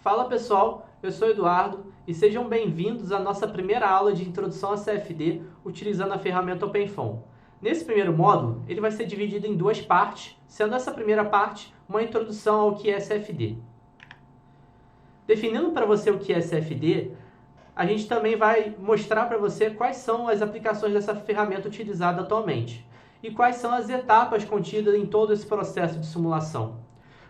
Fala pessoal, eu sou Eduardo e sejam bem-vindos à nossa primeira aula de introdução a CFD utilizando a ferramenta OpenFOAM. Nesse primeiro módulo, ele vai ser dividido em duas partes, sendo essa primeira parte uma introdução ao que é CFD. Definindo para você o que é CFD, a gente também vai mostrar para você quais são as aplicações dessa ferramenta utilizada atualmente e quais são as etapas contidas em todo esse processo de simulação.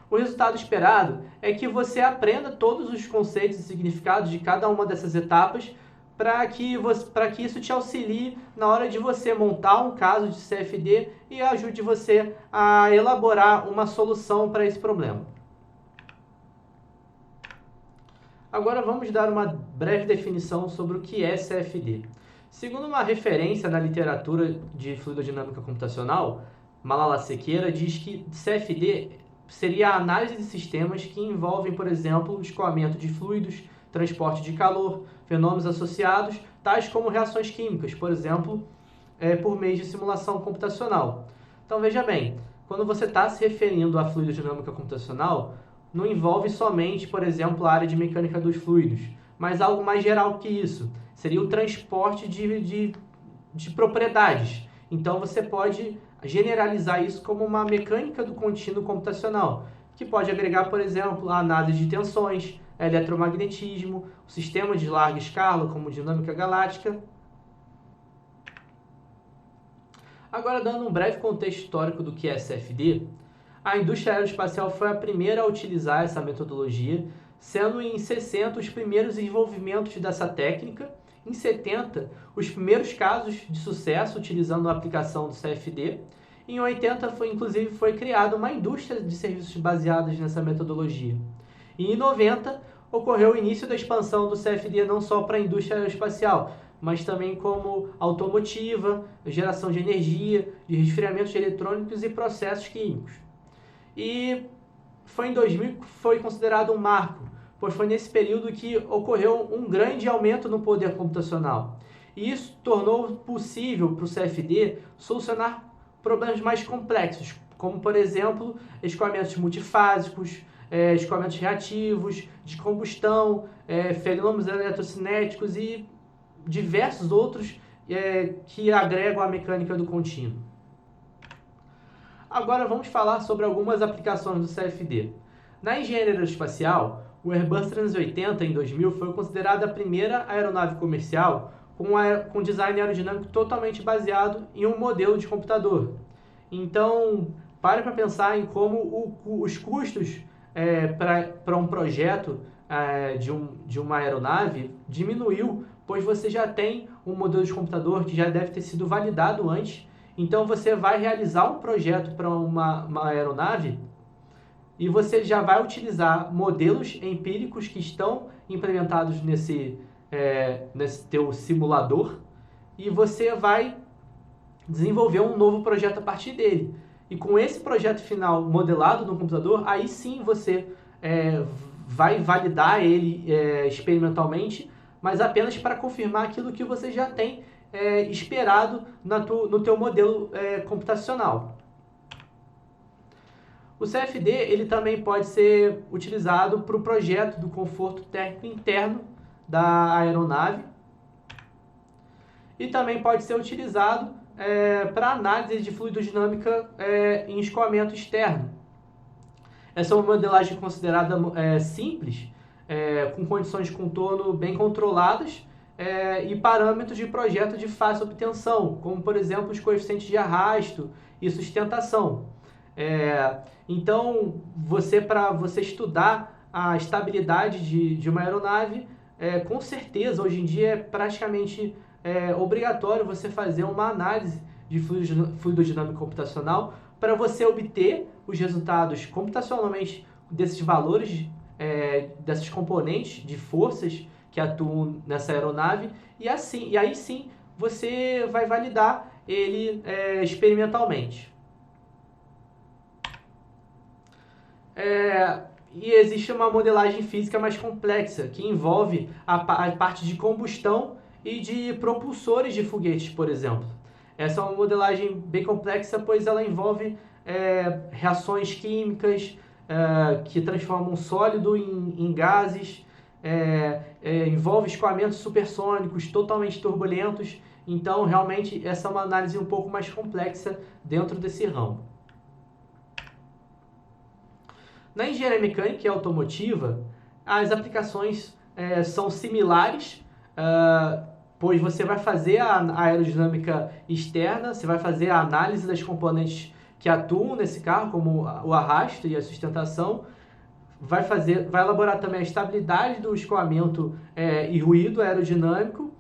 O resultado esperado é que você aprenda todos os conceitos e significados de cada uma dessas etapas para que isso te auxilie na hora de você montar um caso de CFD e ajude você a elaborar uma solução para esse problema. Agora vamos dar uma breve definição sobre o que é CFD. Segundo uma referência na literatura de fluidodinâmica computacional, Malala Sequeira diz que CFD seria a análise de sistemas que envolvem, por exemplo, escoamento de fluidos, transporte de calor, fenômenos associados, tais como reações químicas, por exemplo, por meio de simulação computacional. Então veja bem, quando você está se referindo à fluidodinâmica computacional, não envolve somente, por exemplo, a área de mecânica dos fluidos, mas algo mais geral que isso. Seria o transporte de propriedades. Então você pode generalizar isso como uma mecânica do contínuo computacional, que pode agregar, por exemplo, a análise de tensões, eletromagnetismo, o sistema de larga escala, como dinâmica galáctica. Agora, dando um breve contexto histórico do que é CFD, a indústria aeroespacial foi a primeira a utilizar essa metodologia, sendo em 60 os primeiros desenvolvimentos dessa técnica, em 70 os primeiros casos de sucesso utilizando a aplicação do CFD, em 80 foi criada uma indústria de serviços baseados nessa metodologia. E em 90 ocorreu o início da expansão do CFD não só para a indústria aeroespacial, mas também como automotiva, geração de energia, de resfriamentos eletrônicos e processos químicos. E foi em 2000 que foi considerado um marco, pois foi nesse período que ocorreu um grande aumento no poder computacional. E isso tornou possível para o CFD solucionar problemas mais complexos, como, por exemplo, escoamentos multifásicos, escoamentos reativos, de combustão, fenômenos eletrocinéticos e diversos outros que agregam a mecânica do contínuo. Agora vamos falar sobre algumas aplicações do CFD. Na engenharia aeroespacial, o Airbus 380 em 2000 foi considerada a primeira aeronave comercial com design aerodinâmico totalmente baseado em um modelo de computador. Então, pare para pensar em como os custos para um projeto de uma aeronave diminuiu, pois você já tem um modelo de computador que já deve ter sido validado antes. Então, você vai realizar um projeto para uma aeronave e você já vai utilizar modelos empíricos que estão implementados nesse teu simulador e você vai desenvolver um novo projeto a partir dele. E com esse projeto final modelado no computador, aí sim você vai validar ele experimentalmente, mas apenas para confirmar aquilo que você já tem esperado no teu modelo computacional. O CFD ele também pode ser utilizado para o projeto do conforto técnico interno da aeronave e também pode ser utilizado para análise de fluidodinâmica em escoamento externo. Essa é uma modelagem considerada simples, com condições de contorno bem controladas e parâmetros de projeto de fácil obtenção, como por exemplo os coeficientes de arrasto e sustentação. Então, para você estudar a estabilidade de uma aeronave, com certeza, hoje em dia é praticamente obrigatório você fazer uma análise de fluidodinâmica computacional para você obter os resultados computacionalmente desses valores, desses componentes de forças que atuam nessa aeronave, e aí sim você vai validar ele experimentalmente. E existe uma modelagem física mais complexa, que envolve a parte de combustão e de propulsores de foguetes, por exemplo. Essa é uma modelagem bem complexa, pois ela envolve reações químicas, que transforma um sólido em gases, envolve escoamentos supersônicos totalmente turbulentos. Então, realmente, essa é uma análise um pouco mais complexa dentro desse ramo. Na engenharia mecânica e automotiva, as aplicações são similares, pois você vai fazer a aerodinâmica externa, você vai fazer a análise das componentes que atuam nesse carro, como o arrasto e a sustentação, vai elaborar também a estabilidade do escoamento e ruído aerodinâmico.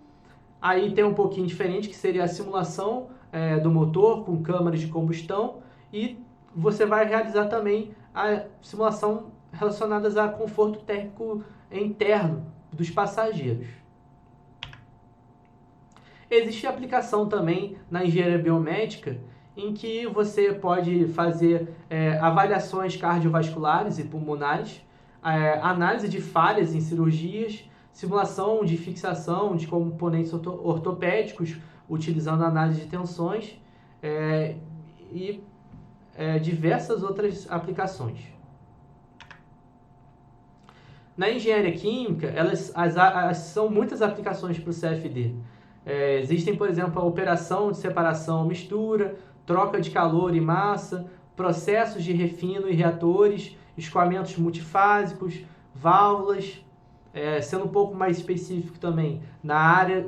Aí tem um pouquinho diferente, que seria a simulação do motor com câmaras de combustão, e você vai realizar também a simulação relacionada a conforto térmico interno dos passageiros. Existe aplicação também na engenharia biomédica, em que você pode fazer avaliações cardiovasculares e pulmonares, análise de falhas em cirurgias, simulação de fixação de componentes ortopédicos, utilizando análise de tensões e diversas outras aplicações. Na engenharia química, são muitas aplicações para o CFD. Existem, por exemplo, a operação de separação ou mistura, troca de calor e massa, processos de refino e reatores, escoamentos multifásicos, válvulas, sendo um pouco mais específico também,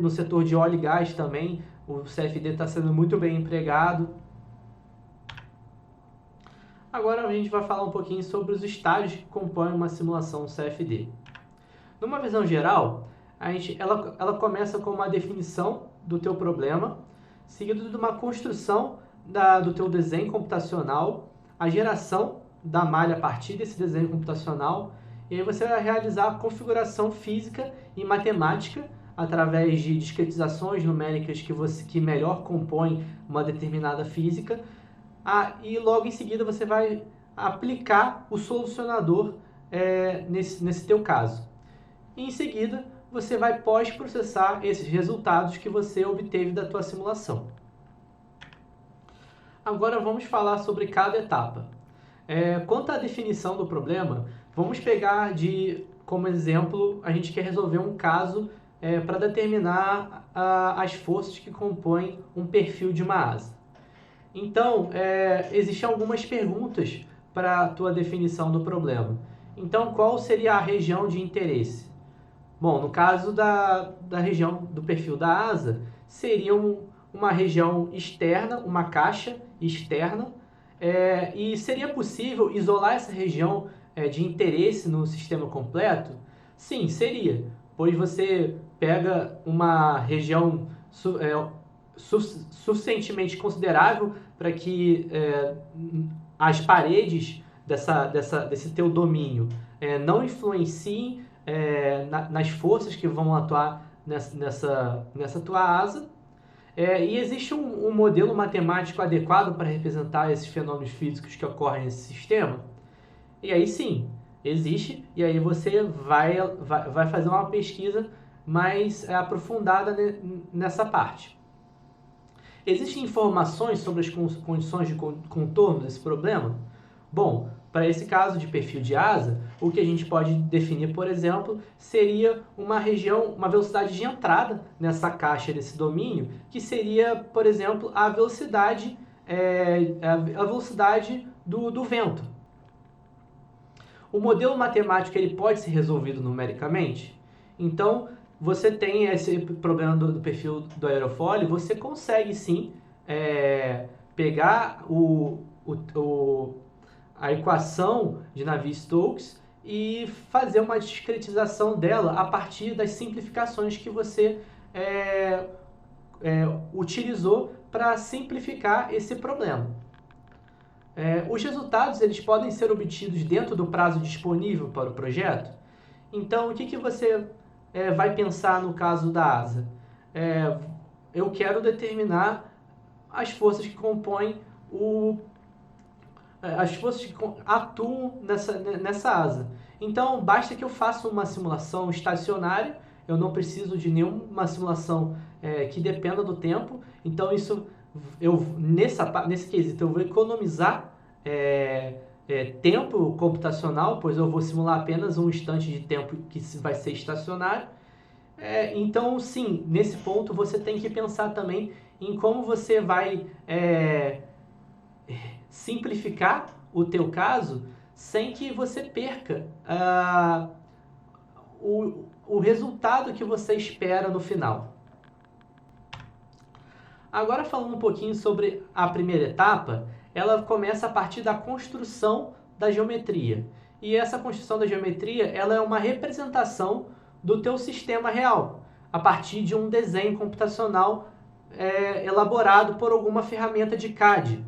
no setor de óleo e gás também, o CFD está sendo muito bem empregado. Agora a gente vai falar um pouquinho sobre os estágios que compõem uma simulação CFD. Numa visão geral, ela começa com uma definição do teu problema, seguido de uma construção do teu desenho computacional, a geração da malha a partir desse desenho computacional, e aí você vai realizar a configuração física e matemática através de discretizações numéricas que melhor compõem uma determinada física, e logo em seguida você vai aplicar o solucionador nesse teu caso. E em seguida, você vai pós-processar esses resultados que você obteve da tua simulação. Agora vamos falar sobre cada etapa. Quanto à definição do problema, vamos pegar como exemplo, a gente quer resolver um caso para determinar as forças que compõem um perfil de uma asa. Então, existem algumas perguntas para a tua definição do problema. Então, qual seria a região de interesse? Bom, no caso da região do perfil da asa, seria uma região externa, uma caixa externa, e seria possível isolar essa região de interesse no sistema completo? Sim, seria, pois você pega uma região suficientemente considerável para que as paredes desse teu domínio não influenciem nas forças que vão atuar nessa tua asa, e existe um modelo matemático adequado para representar esses fenômenos físicos que ocorrem nesse sistema? E aí sim, existe, e aí você vai fazer uma pesquisa mais aprofundada nessa parte. Existem informações sobre as condições de contorno desse problema? Bom, para esse caso de perfil de asa, o que a gente pode definir, por exemplo, seria uma velocidade de entrada nessa caixa desse domínio, que seria, por exemplo, a velocidade do vento. O modelo matemático ele pode ser resolvido numericamente? Então, você tem esse problema do perfil do aerofólio, você consegue sim pegar a equação de Navier-Stokes e fazer uma discretização dela a partir das simplificações que você utilizou para simplificar esse problema. Os resultados eles podem ser obtidos dentro do prazo disponível para o projeto. Então, o que você vai pensar no caso da asa? Eu quero determinar as forças que compõem as forças que atuam nessa asa. Então, basta que eu faça uma simulação estacionária, eu não preciso de nenhuma simulação que dependa do tempo. Então, nesse quesito, eu vou economizar tempo computacional, pois eu vou simular apenas um instante de tempo que vai ser estacionário. Então, sim, nesse ponto você tem que pensar também em como você vai simplificar o teu caso sem que você perca o resultado que você espera no final. Agora, falando um pouquinho sobre a primeira etapa, ela começa a partir da construção da geometria. E essa construção da geometria, ela é uma representação do teu sistema real, a partir de um desenho computacional elaborado por alguma ferramenta de CAD,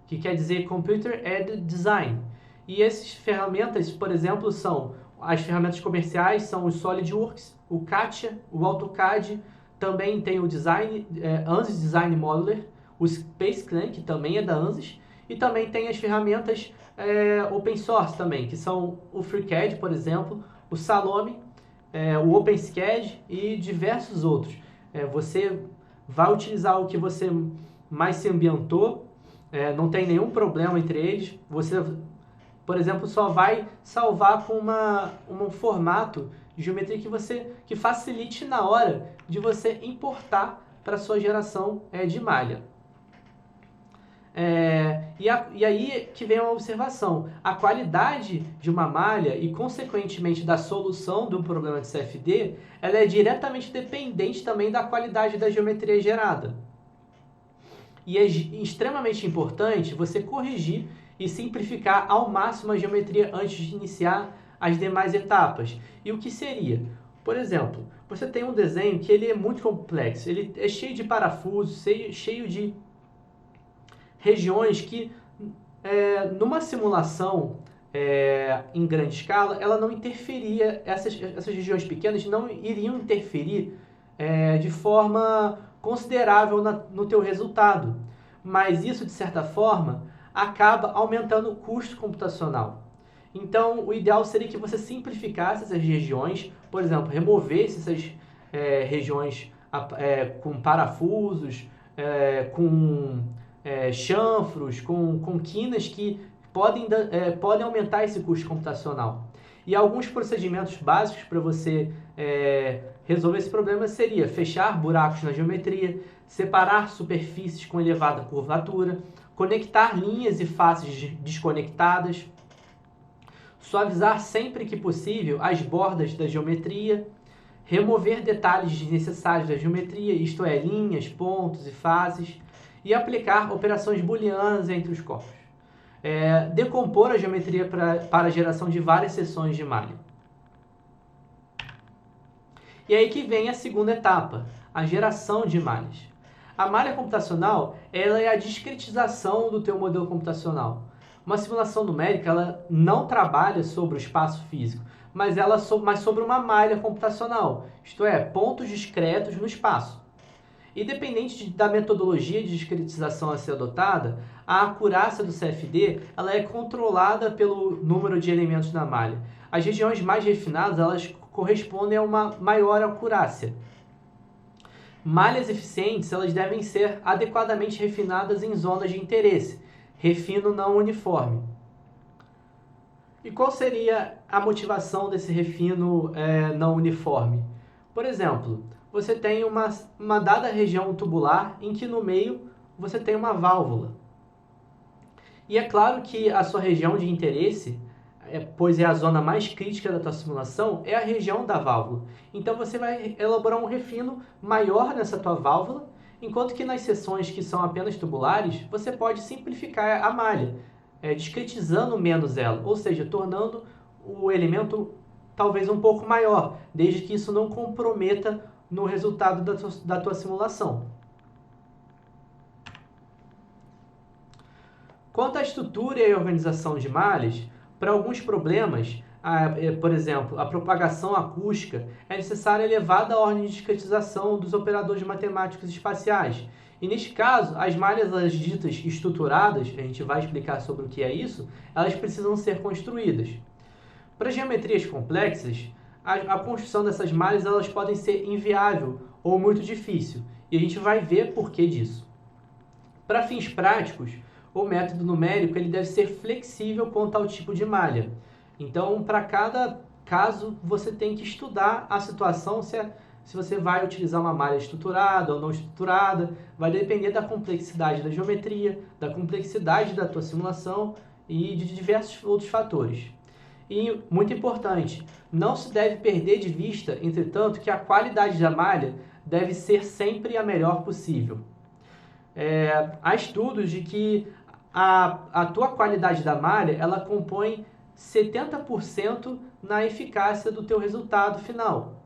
que quer dizer Computer Aided Design. E essas ferramentas, por exemplo, são as ferramentas comerciais, são o SolidWorks, o CATIA, o AutoCAD, também tem o ANSYS Design Modeler, o SpaceClan, que também é da ANSYS, e também tem as ferramentas open source também, que são o FreeCAD, por exemplo, o Salome, o OpenSCAD e diversos outros. Você vai utilizar o que você mais se ambientou, não tem nenhum problema entre eles. Você, por exemplo, só vai salvar com um formato de geometria que facilite na hora de você importar para a sua geração de malha. E aí que vem uma observação. A qualidade de uma malha e, consequentemente, da solução do problema de CFD, ela é diretamente dependente também da qualidade da geometria gerada. E é extremamente importante você corrigir e simplificar ao máximo a geometria antes de iniciar as demais etapas. E o que seria? Por exemplo, você tem um desenho que ele é muito complexo, ele é cheio de parafusos, cheio de regiões que, numa simulação em grande escala, ela não interferia, essas regiões pequenas não iriam interferir de forma considerável no teu resultado. Mas isso, de certa forma, acaba aumentando o custo computacional. Então, o ideal seria que você simplificasse essas regiões, por exemplo, removesse essas regiões com parafusos, com chanfros, com quinas que podem aumentar esse custo computacional. E alguns procedimentos básicos para você resolver esse problema seria fechar buracos na geometria, separar superfícies com elevada curvatura, conectar linhas e faces desconectadas, suavizar sempre que possível as bordas da geometria, remover detalhes desnecessários da geometria, isto é, linhas, pontos e faces, e aplicar operações booleanas entre os corpos. Decompor a geometria para a geração de várias seções de malha. E aí que vem a segunda etapa, a geração de malhas. A malha computacional, ela é a discretização do teu modelo computacional. Uma simulação numérica, ela não trabalha sobre o espaço físico, mas sobre uma malha computacional, isto é, pontos discretos no espaço. Independente da metodologia de discretização a ser adotada, a acurácia do CFD ela é controlada pelo número de elementos na malha. As regiões mais refinadas elas correspondem a uma maior acurácia. Malhas eficientes elas devem ser adequadamente refinadas em zonas de interesse, refino não uniforme. E qual seria a motivação desse refino não uniforme? Por exemplo, você tem uma dada região tubular em que no meio você tem uma válvula. E é claro que a sua região de interesse, pois é a zona mais crítica da tua simulação, é a região da válvula. Então você vai elaborar um refino maior nessa tua válvula, enquanto que nas seções que são apenas tubulares, você pode simplificar a malha, discretizando menos ela, ou seja, tornando o elemento talvez um pouco maior, desde que isso não comprometa no resultado da tua simulação. Quanto à estrutura e organização de malhas, para alguns problemas, por exemplo, a propagação acústica, é necessária elevada ordem de discretização dos operadores matemáticos espaciais. E neste caso, as malhas as ditas estruturadas, a gente vai explicar sobre o que é isso, elas precisam ser construídas. Para geometrias complexas, a construção dessas malhas elas podem ser inviável ou muito difícil, e a gente vai ver por que disso. Para fins práticos, o método numérico ele deve ser flexível quanto ao tipo de malha. Então, para cada caso, você tem que estudar a situação, se você vai utilizar uma malha estruturada ou não estruturada, vai depender da complexidade da geometria, da complexidade da tua simulação e de diversos outros fatores. E, muito importante, não se deve perder de vista, entretanto, que a qualidade da malha deve ser sempre a melhor possível. Há estudos de que a tua qualidade da malha, ela compõe 70% na eficácia do teu resultado final.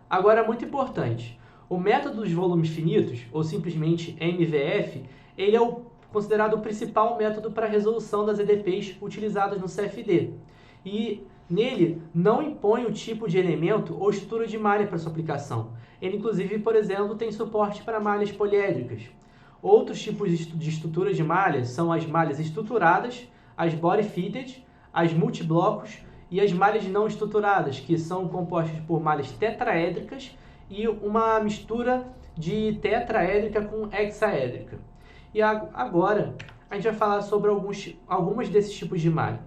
Agora, muito importante, o método dos volumes finitos, ou simplesmente MVF, ele é considerado o principal método para a resolução das EDPs utilizadas no CFD. E nele não impõe o tipo de elemento ou estrutura de malha para sua aplicação. Ele, inclusive, por exemplo, tem suporte para malhas poliédricas. Outros tipos de estrutura de malha são as malhas estruturadas, as body fitted, as multiblocos e as malhas não estruturadas, que são compostas por malhas tetraédricas e uma mistura de tetraédrica com hexaédrica. E agora a gente vai falar sobre algumas desses tipos de malha.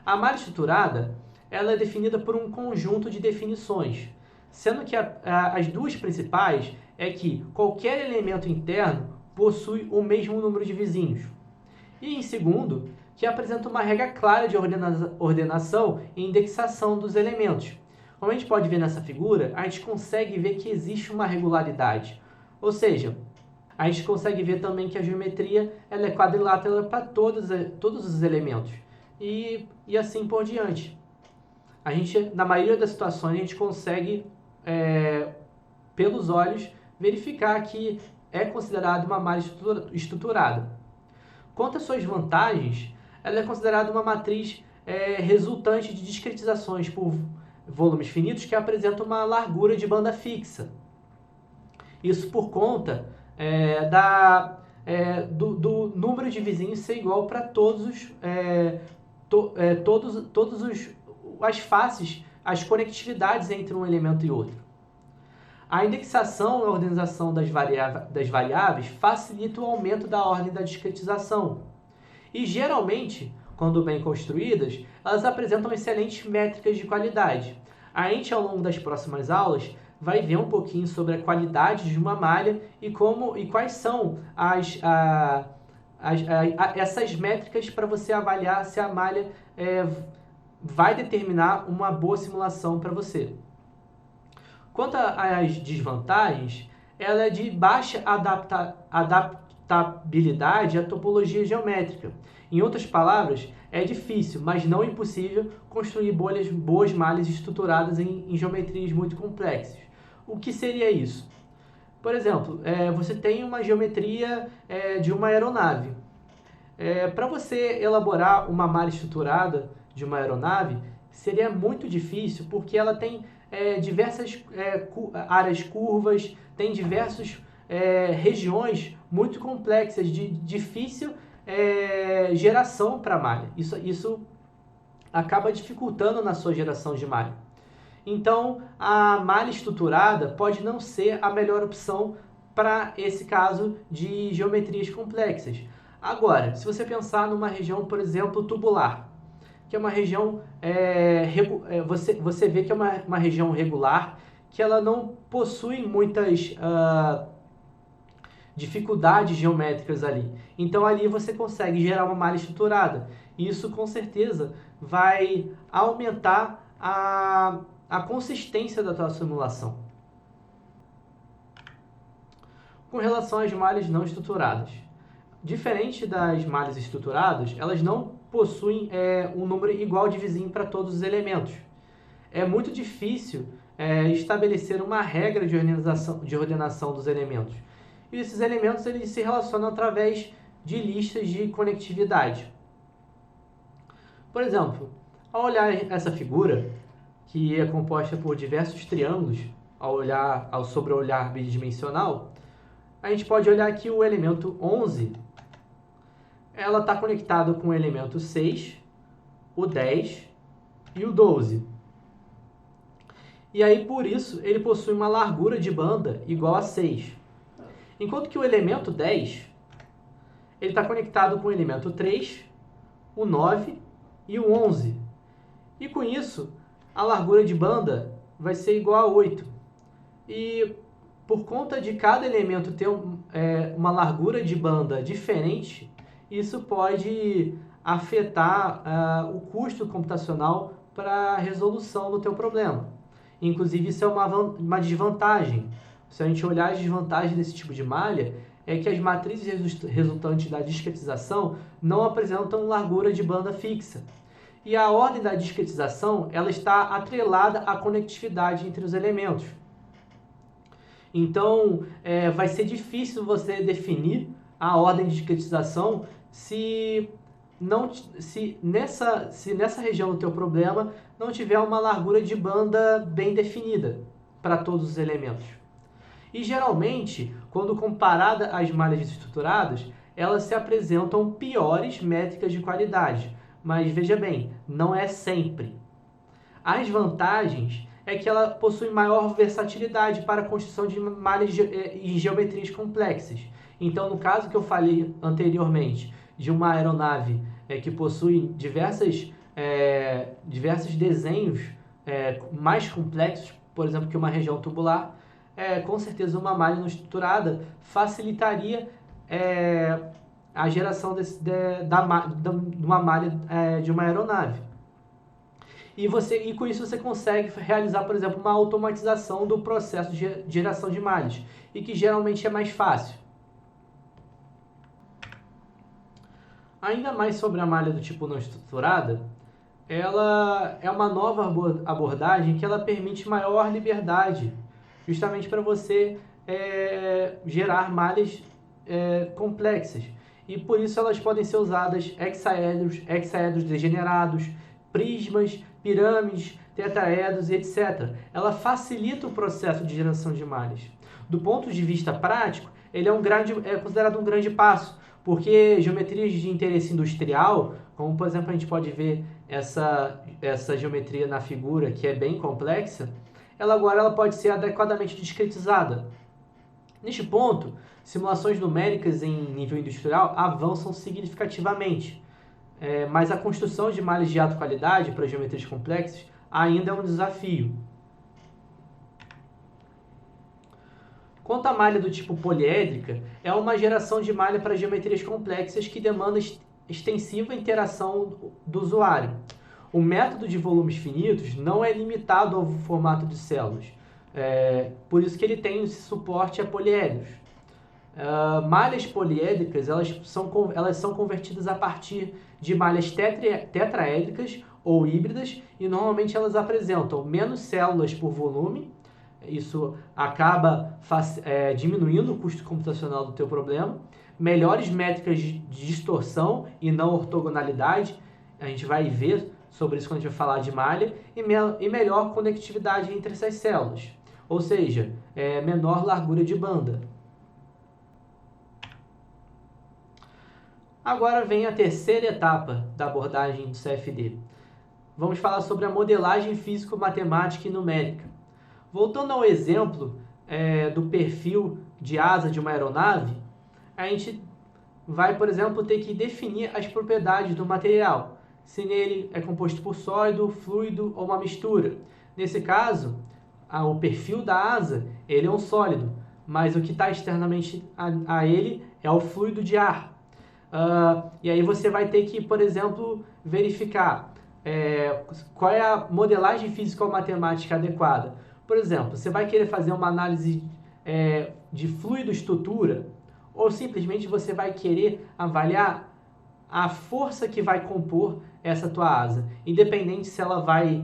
A malha estruturada ela é definida por um conjunto de definições, sendo que as duas principais é que qualquer elemento interno possui o mesmo número de vizinhos. E em segundo, que apresenta uma regra clara de ordenação e indexação dos elementos. Como a gente pode ver nessa figura, a gente consegue ver que existe uma regularidade. Ou seja, a gente consegue ver também que a geometria ela é quadrilátera para todos os elementos. E assim por diante. Na maioria das situações, a gente consegue, pelos olhos, verificar que é considerada uma malha estruturada. Quanto às suas vantagens, ela é considerada uma matriz resultante de discretizações por volumes finitos que apresentam uma largura de banda fixa. Isso por conta do número de vizinhos ser igual para todas as faces, as conectividades entre um elemento e outro. A indexação e a organização das variáveis facilita o aumento da ordem da discretização. E, geralmente, quando bem construídas, elas apresentam excelentes métricas de qualidade. A gente, ao longo das próximas aulas, vai ver um pouquinho sobre a qualidade de uma malha e quais são essas métricas para você avaliar se a malha vai determinar uma boa simulação para você. Quanto às desvantagens, ela é de baixa adaptabilidade à topologia geométrica. Em outras palavras, é difícil, mas não impossível, construir boas malhas estruturadas em geometrias muito complexas. O que seria isso? Por exemplo, você tem uma geometria de uma aeronave. Para você elaborar uma malha estruturada de uma aeronave, seria muito difícil, porque ela tem diversas áreas curvas, tem diversas regiões muito complexas, de difícil geração para a malha. Isso acaba dificultando na sua geração de malha. Então, a malha estruturada pode não ser a melhor opção para esse caso de geometrias complexas. Agora, se você pensar numa região, por exemplo, tubular, que é uma região, você vê que é uma região regular, que ela não possui muitas dificuldades geométricas ali. Então ali você consegue gerar uma malha estruturada. Isso com certeza vai aumentar a consistência da tua simulação. Com relação às malhas não estruturadas. Diferente das malhas estruturadas, elas não possuem um número igual de vizinhos para todos os elementos. É muito difícil estabelecer uma regra de ordenação dos elementos. E esses elementos eles se relacionam através de listas de conectividade. Por exemplo, ao olhar essa figura, que é composta por diversos triângulos, sobre o olhar bidimensional, a gente pode olhar que o elemento 11 ela está conectada com o elemento 6, o 10 e o 12. E aí, por isso, ele possui uma largura de banda igual a 6. Enquanto que o elemento 10, ele está conectado com o elemento 3, o 9 e o 11. E com isso, a largura de banda vai ser igual a 8. E por conta de cada elemento ter uma largura de banda diferente, isso pode afetar o custo computacional para a resolução do teu problema. Inclusive, isso é uma desvantagem. Se a gente olhar as desvantagens desse tipo de malha, é que as matrizes resultantes da discretização não apresentam largura de banda fixa. E a ordem da discretização ela está atrelada à conectividade entre os elementos. Então, vai ser difícil você definir a ordem de discretização se nessa região do teu problema não tiver uma largura de banda bem definida para todos os elementos. E geralmente, quando comparada às malhas estruturadas, elas se apresentam piores métricas de qualidade. Mas veja bem, não é sempre. As vantagens é que ela possui maior versatilidade para a construção de malhas em geometrias complexas. Então, no caso que eu falei anteriormente, de uma aeronave que possui diversos desenhos mais complexos, por exemplo, que uma região tubular, com certeza uma malha não estruturada facilitaria a geração de uma malha de uma aeronave. E com isso você consegue realizar, por exemplo, uma automatização do processo de geração de malhas, e que geralmente é mais fácil. Ainda mais sobre a malha do tipo não estruturada, ela é uma nova abordagem que ela permite maior liberdade, justamente para você gerar malhas complexas. E por isso elas podem ser usadas hexaedros degenerados, prismas, pirâmides, tetraedros, etc. Ela facilita o processo de geração de malhas. Do ponto de vista prático, ele é considerado um grande passo, porque geometrias de interesse industrial, como por exemplo a gente pode ver essa geometria na figura, que é bem complexa, ela pode ser adequadamente discretizada. Neste ponto, simulações numéricas em nível industrial avançam significativamente, mas a construção de malhas de alta qualidade para geometrias complexas ainda é um desafio. Quanto à malha do tipo poliédrica, é uma geração de malha para geometrias complexas que demanda extensiva interação do usuário. O método de volumes finitos não é limitado ao formato de células, por isso que ele tem esse suporte a poliedros. Malhas poliédricas elas são convertidas a partir de malhas tetraédricas ou híbridas, e normalmente elas apresentam menos células por volume. Isso acaba diminuindo o custo computacional do teu problema, melhores métricas de distorção e não ortogonalidade, a gente vai ver sobre isso quando a gente vai falar de malha, e melhor conectividade entre essas células, ou seja, menor largura de banda. Agora vem a terceira etapa da abordagem do CFD. Vamos falar sobre a modelagem físico-matemática e numérica. Voltando ao exemplo do perfil de asa de uma aeronave, a gente vai, por exemplo, ter que definir as propriedades do material, se nele é composto por sólido, fluido ou uma mistura. Nesse caso, o perfil da asa ele é um sólido, mas o que está externamente a ele é o fluido de ar. E aí você vai ter que, por exemplo, verificar qual é a modelagem físico-matemática adequada. Por exemplo, você vai querer fazer uma análise de fluido-estrutura, ou simplesmente você vai querer avaliar a força que vai compor essa tua asa, independente se ela vai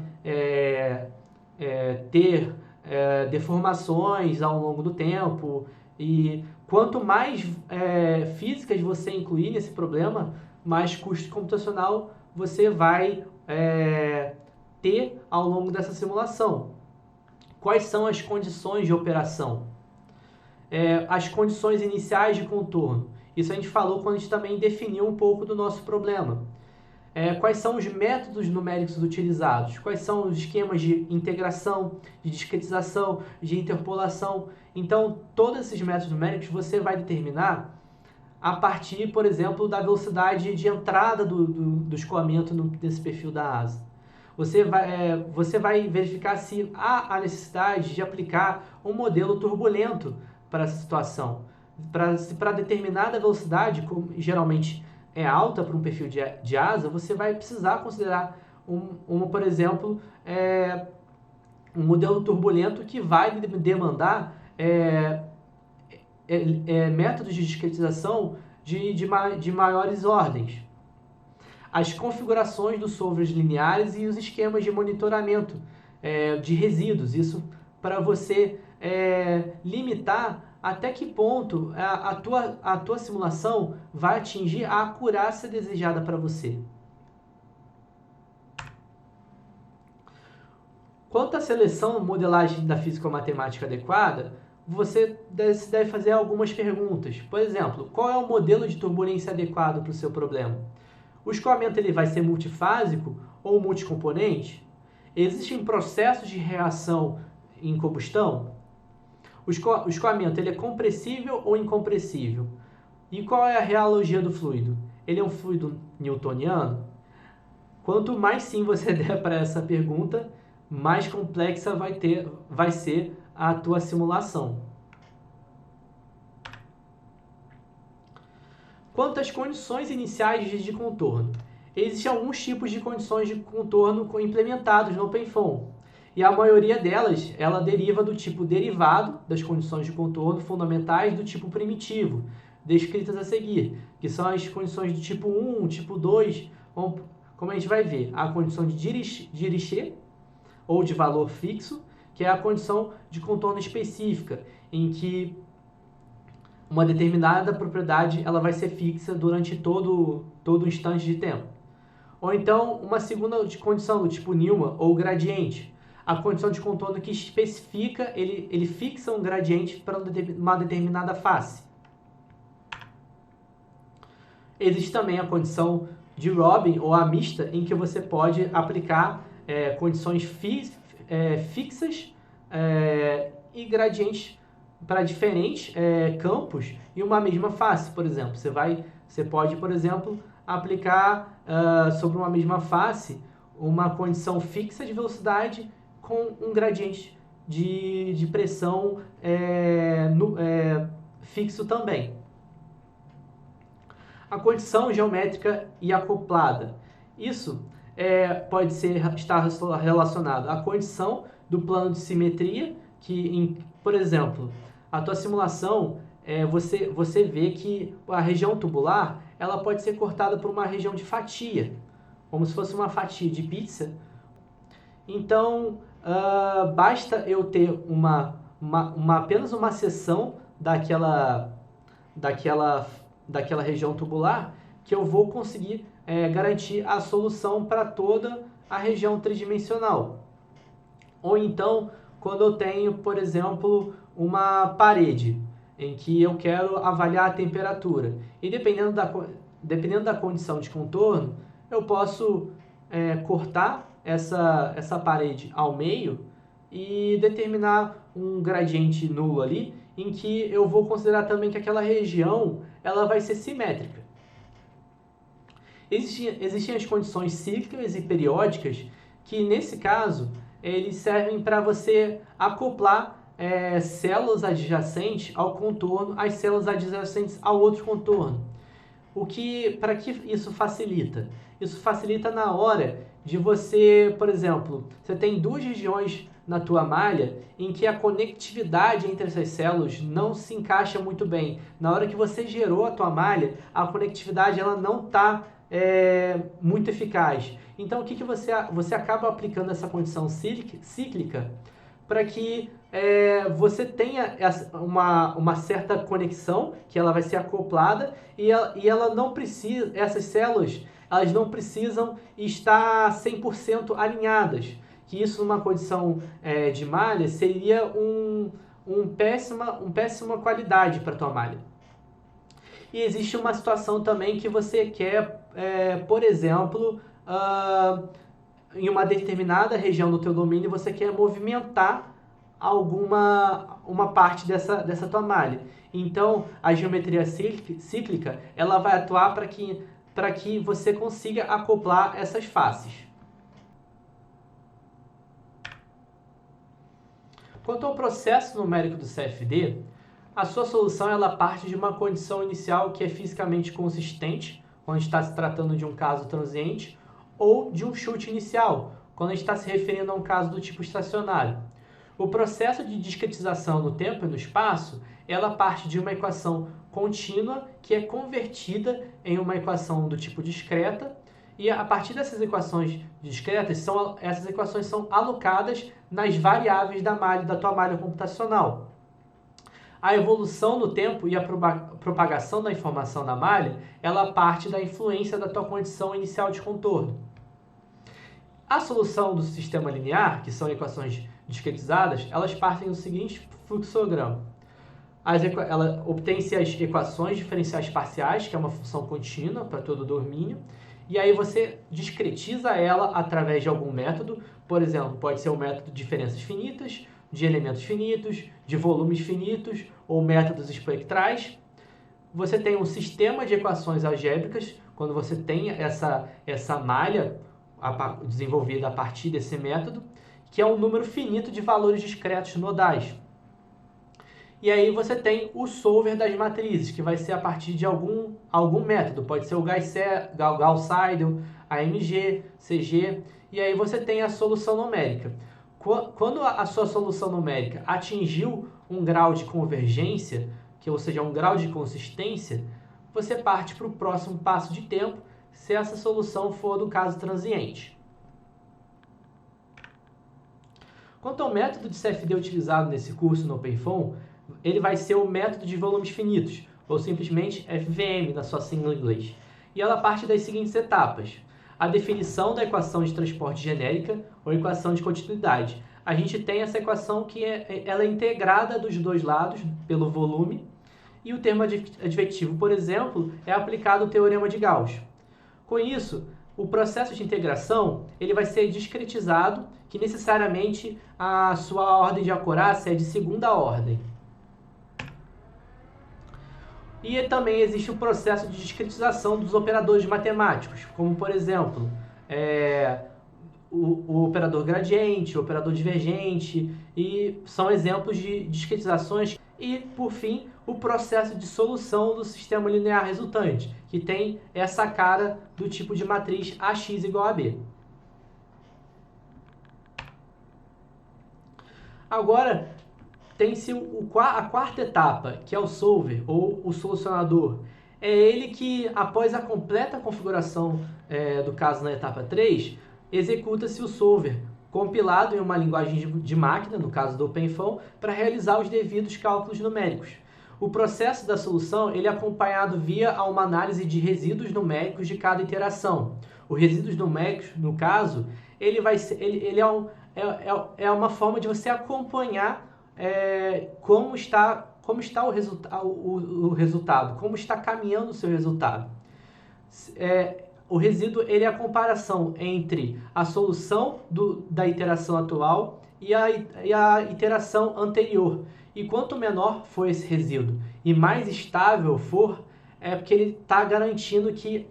ter deformações ao longo do tempo. E quanto mais físicas você incluir nesse problema, mais custo computacional você vai ter ao longo dessa simulação. Quais são as condições de operação? As condições iniciais de contorno. Isso a gente falou quando a gente também definiu um pouco do nosso problema. Quais são os métodos numéricos utilizados? Quais são os esquemas de integração, de discretização, de interpolação? Então, todos esses métodos numéricos você vai determinar a partir, por exemplo, da velocidade de entrada do escoamento nesse perfil da asa. Você vai verificar se há a necessidade de aplicar um modelo turbulento para essa situação. Para determinada velocidade, como geralmente é alta para um perfil de asa, você vai precisar considerar, por exemplo, um modelo turbulento que vai demandar métodos de discretização de maiores ordens. As configurações dos solvers lineares e os esquemas de monitoramento de resíduos. Isso para você limitar até que ponto a tua simulação vai atingir a acurácia desejada para você. Quanto à seleção e modelagem da físico-matemática adequada, você deve fazer algumas perguntas. Por exemplo, qual é o modelo de turbulência adequado para o seu problema? O escoamento ele vai ser multifásico ou multicomponente? Existem processos de reação em combustão? O escoamento ele é compressível ou incompressível? E qual é a realogia do fluido? Ele é um fluido newtoniano? Quanto mais sim você der para essa pergunta, mais complexa vai ser a tua simulação. Quanto às condições iniciais de contorno, existem alguns tipos de condições de contorno implementados no OpenFOAM, e a maioria delas ela deriva do tipo derivado das condições de contorno fundamentais do tipo primitivo, descritas a seguir, que são as condições do tipo 1, tipo 2, como a gente vai ver, a condição de Dirichlet, ou de valor fixo, que é a condição de contorno específica, em que uma determinada propriedade ela vai ser fixa durante todo o instante de tempo. Ou então, uma segunda condição do tipo Newman, ou gradiente, a condição de contorno que especifica, ele fixa um gradiente para uma determinada face. Existe também a condição de Robin, ou a mista, em que você pode aplicar condições fixas e gradientes para diferentes campos em uma mesma face, por exemplo. Você pode, por exemplo, aplicar sobre uma mesma face uma condição fixa de velocidade com um gradiente de pressão fixo também. A condição geométrica e acoplada. Isso pode estar relacionado à condição do plano de simetria, por exemplo, a tua simulação, você vê que a região tubular ela pode ser cortada por uma região de fatia, como se fosse uma fatia de pizza. Então, basta eu ter apenas uma seção daquela região tubular que eu vou conseguir garantir a solução para toda a região tridimensional. Ou então, quando eu tenho, por exemplo, uma parede em que eu quero avaliar a temperatura. E dependendo da condição de contorno, eu posso cortar essa parede ao meio e determinar um gradiente nulo ali, em que eu vou considerar também que aquela região ela vai ser simétrica. Existem as condições cíclicas e periódicas, que nesse caso eles servem para você acoplar células adjacentes ao contorno, as células adjacentes ao outro contorno. Para que isso facilita? Isso facilita na hora de você, por exemplo, você tem duas regiões na tua malha em que a conectividade entre essas células não se encaixa muito bem. Na hora que você gerou a tua malha, a conectividade ela não está muito eficaz. Então, o que você acaba aplicando essa condição cíclica para que você tenha uma certa conexão, que ela vai ser acoplada, e ela não precisa, essas células elas não precisam estar 100% alinhadas, que isso numa condição de malha seria péssima qualidade para a tua malha. E existe uma situação também que você quer, por exemplo, em uma determinada região do teu domínio, você quer movimentar uma parte dessa tua malha. Então, a geometria cíclica ela vai atuar para que você consiga acoplar essas faces. Quanto ao processo numérico do CFD, a sua solução ela parte de uma condição inicial que é fisicamente consistente, quando está se tratando de um caso transiente, ou de um chute inicial, quando está se referindo a um caso do tipo estacionário. O processo de discretização no tempo e no espaço, ela parte de uma equação contínua que é convertida em uma equação do tipo discreta, e a partir dessas equações discretas, essas equações são alocadas nas variáveis da tua malha computacional. A evolução no tempo e a propagação da informação na malha, ela parte da influência da tua condição inicial de contorno. A solução do sistema linear, que são equações discretizadas, elas partem do seguinte fluxograma. Ela obtém-se as equações diferenciais parciais, que é uma função contínua para todo o domínio, e aí você discretiza ela através de algum método, por exemplo, pode ser o método de diferenças finitas, de elementos finitos, de volumes finitos, ou métodos espectrais. Você tem um sistema de equações algébricas, quando você tem essa malha desenvolvida a partir desse método, que é um número finito de valores discretos nodais. E aí você tem o solver das matrizes, que vai ser a partir de algum método. Pode ser o Gauss-Seidel, AMG, CG. E aí você tem a solução numérica. Quando a sua solução numérica atingiu um grau de convergência, ou seja, um grau de consistência, você parte para o próximo passo de tempo, se essa solução for do caso transiente. Quanto ao método de CFD utilizado nesse curso no OpenFOAM, ele vai ser o método de volumes finitos, ou simplesmente FVM na sua sigla em inglês. E ela parte das seguintes etapas: a definição da equação de transporte genérica ou equação de continuidade. A gente tem essa equação que ela é integrada dos dois lados pelo volume, e o termo advectivo, por exemplo, é aplicado ao teorema de Gauss. Com isso, o processo de integração ele vai ser discretizado, que necessariamente a sua ordem de acurácia é de segunda ordem. E também existe o processo de discretização dos operadores matemáticos, como, por exemplo, o operador gradiente, o operador divergente, e são exemplos de discretizações. E, por fim, o processo de solução do sistema linear resultante, que tem essa cara do tipo de matriz AX igual a B. Agora, tem-se a quarta etapa, que é o solver, ou o solucionador. É ele que, após a completa configuração do caso na etapa 3, executa-se o solver, compilado em uma linguagem de máquina, no caso do OpenFOAM, para realizar os devidos cálculos numéricos. O processo da solução ele é acompanhado via uma análise de resíduos numéricos de cada iteração. Os resíduos numéricos, no caso, ele é uma forma de você acompanhar como está o resultado, como está caminhando o seu resultado. O resíduo ele é a comparação entre a solução da iteração atual e a iteração anterior. E quanto menor for esse resíduo e mais estável for, é porque ele está garantindo que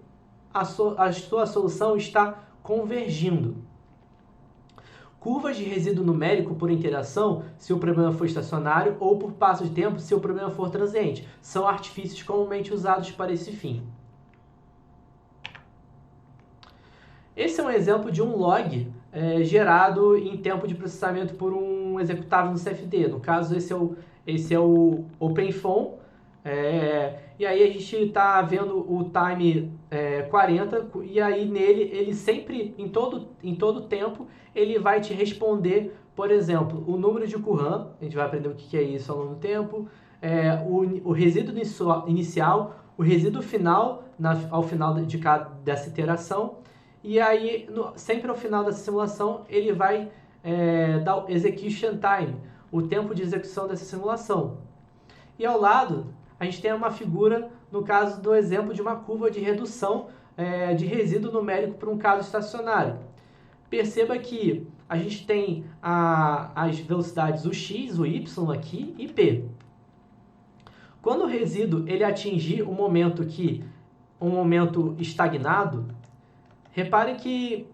a sua solução está convergindo. Curvas de resíduo numérico por interação, se o problema for estacionário, ou por passo de tempo, se o problema for transiente, são artifícios comumente usados para esse fim. Esse é um exemplo de um log gerado em tempo de processamento por um executável no CFD. No caso, esse é o OpenFOAM. E aí a gente está vendo o time 40, e aí nele, ele sempre, em todo tempo, ele vai te responder, por exemplo, o número de Courant, a gente vai aprender o que é isso ao longo do tempo, o resíduo inicial, o resíduo final, ao final dessa iteração, e aí, sempre ao final dessa simulação, ele vai dar o execution time, o tempo de execução dessa simulação. E ao lado, a gente tem uma figura, no caso do exemplo de uma curva de redução de resíduo numérico para um caso estacionário. Perceba que a gente tem as velocidades o x, o y aqui e p. Quando o resíduo ele atingir um momento estagnado, repare que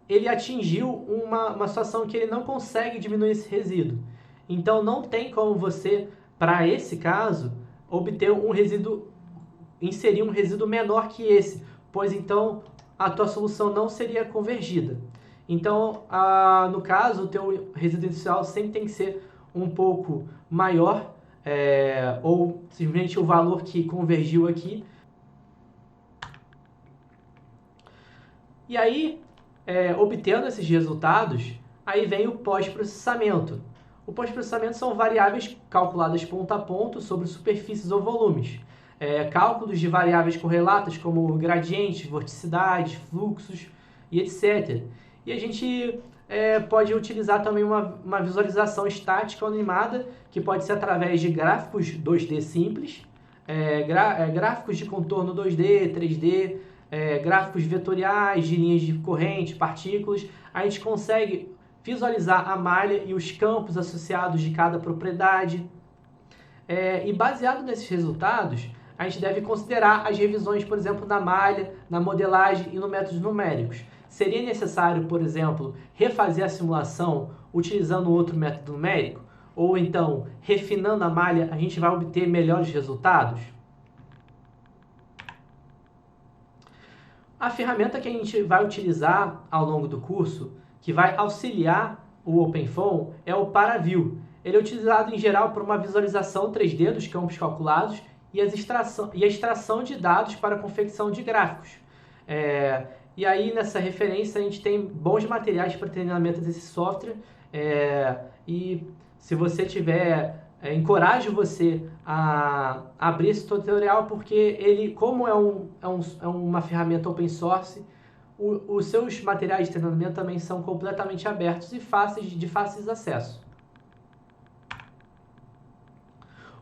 ele atingiu uma situação que ele não consegue diminuir esse resíduo. Então não tem como você, para esse caso, inserir um resíduo menor que esse, pois então a tua solução não seria convergida. Então, no caso, o teu resíduo inicial sempre tem que ser um pouco maior, ou simplesmente o valor que convergiu aqui. E aí, obtendo esses resultados, aí vem o pós-processamento. O pós-processamento são variáveis calculadas ponto a ponto sobre superfícies ou volumes. Cálculos de variáveis correlatas como gradientes, vorticidades, fluxos e etc. E a gente pode utilizar também uma visualização estática ou animada, que pode ser através de gráficos 2D simples, gráficos de contorno 2D, 3D, gráficos vetoriais de linhas de corrente, partículas. A gente consegue visualizar a malha e os campos associados de cada propriedade. E baseado nesses resultados, a gente deve considerar as revisões, por exemplo, na malha, na modelagem e no métodos numéricos. Seria necessário, por exemplo, refazer a simulação utilizando outro método numérico? Ou então, refinando a malha, a gente vai obter melhores resultados? A ferramenta que a gente vai utilizar ao longo do curso, que vai auxiliar o OpenFOAM, é o ParaView. Ele é utilizado em geral para uma visualização 3D dos campos calculados e a extração de dados para a confecção de gráficos. E aí, nessa referência, a gente tem bons materiais para treinamento desse software. E se você tiver, encorajo você a abrir esse tutorial, porque ele, como é uma ferramenta open source, os seus materiais de treinamento também são completamente abertos e de fácil acesso.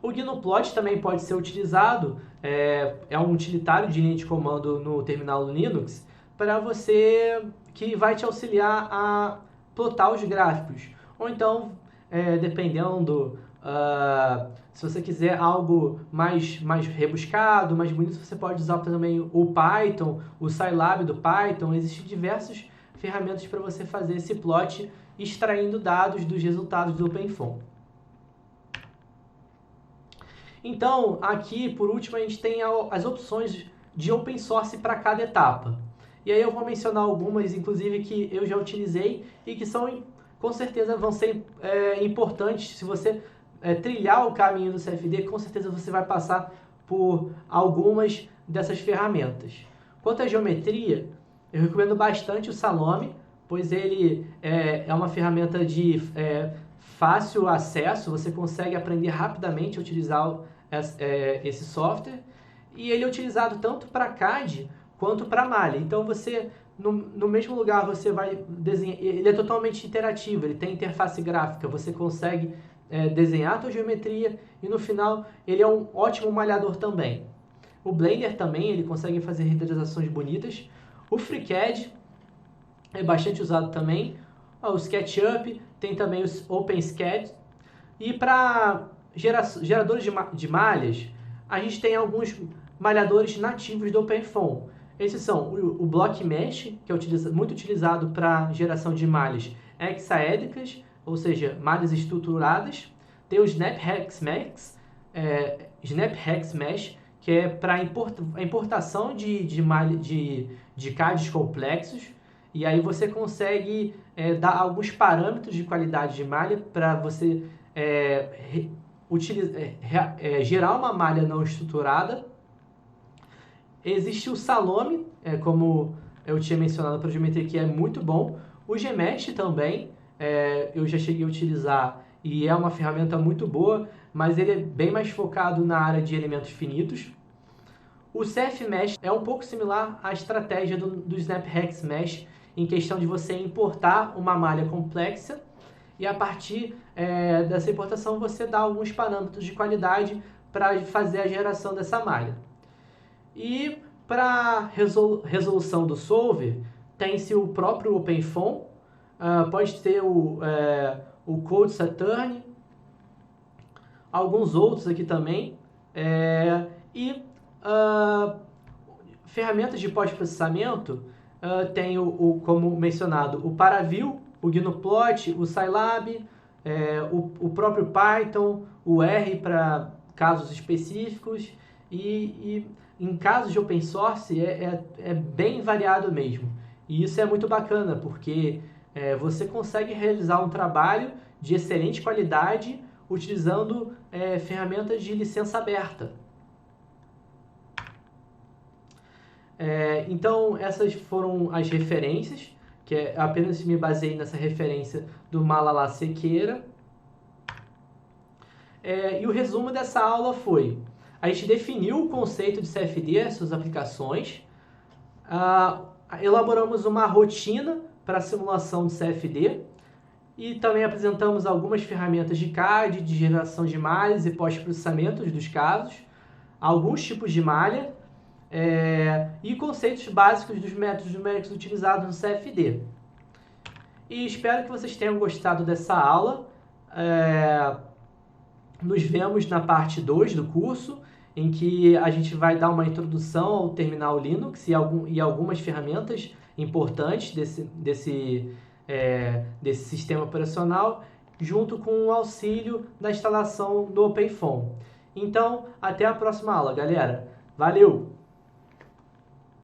O Gnuplot também pode ser utilizado, é um utilitário de linha de comando no terminal Linux, para você, que vai te auxiliar a plotar os gráficos. Ou então, dependendo, se você quiser algo mais rebuscado, mais bonito, você pode usar também o Python, o Scilab do Python. Existem diversas ferramentas para você fazer esse plot, extraindo dados dos resultados do OpenFOAM. Então, aqui, por último, a gente tem as opções de open source para cada etapa. E aí eu vou mencionar algumas, inclusive, que eu já utilizei e que com certeza vão ser importantes. Se você trilhar o caminho do CFD, com certeza você vai passar por algumas dessas ferramentas. Quanto à geometria, eu recomendo bastante o Salome, pois ele é uma ferramenta de fácil acesso, você consegue aprender rapidamente a utilizar esse software, e ele é utilizado tanto para CAD quanto para malha. Então você, no mesmo lugar, você vai desenhar, ele é totalmente interativo, ele tem interface gráfica, você consegue desenhar a sua geometria e no final ele é um ótimo malhador também. O Blender também, ele consegue fazer renderizações bonitas. O FreeCAD é bastante usado também. O SketchUp, tem também os OpenSCAD. E para geradores de malhas, a gente tem alguns malhadores nativos do OpenFOAM. Esses são o BlockMesh, que é muito utilizado para geração de malhas hexaédricas, ou seja, malhas estruturadas. Tem o SnapHexMesh, que é para a importação de CADs complexos. E aí você consegue dar alguns parâmetros de qualidade de malha para você gerar uma malha não estruturada. Existe o Salome, como eu tinha mencionado para a geometria, que é muito bom. O Gmesh também, eu já cheguei a utilizar e é uma ferramenta muito boa, mas ele é bem mais focado na área de elementos finitos. O CFMesh é um pouco similar à estratégia do SnapHexMesh, em questão de você importar uma malha complexa e a partir dessa importação você dá alguns parâmetros de qualidade para fazer a geração dessa malha. E para resolução do solver, tem-se o próprio OpenFOAM, pode ter o Code Saturn, alguns outros aqui também, ferramentas de pós-processamento, tem como mencionado, o Paraview, o Gnuplot, o Scilab, o próprio Python, o R para casos específicos, e em casos de open source é bem variado mesmo. E isso é muito bacana, porque você consegue realizar um trabalho de excelente qualidade utilizando ferramentas de licença aberta. Então, essas foram as referências, que apenas me baseei nessa referência do Malala Sequeira. E o resumo dessa aula foi: a gente definiu o conceito de CFD, as suas aplicações, elaboramos uma rotina para a simulação de CFD, e também apresentamos algumas ferramentas de CAD, de geração de malhas e pós-processamento dos casos, alguns tipos de malha, e conceitos básicos dos métodos numéricos utilizados no CFD. E espero que vocês tenham gostado dessa aula. Nos vemos na parte 2 do curso, em que a gente vai dar uma introdução ao terminal Linux e algumas ferramentas importantes desse sistema operacional, junto com o auxílio da instalação do OpenFOAM. Então, até a próxima aula, galera. Valeu!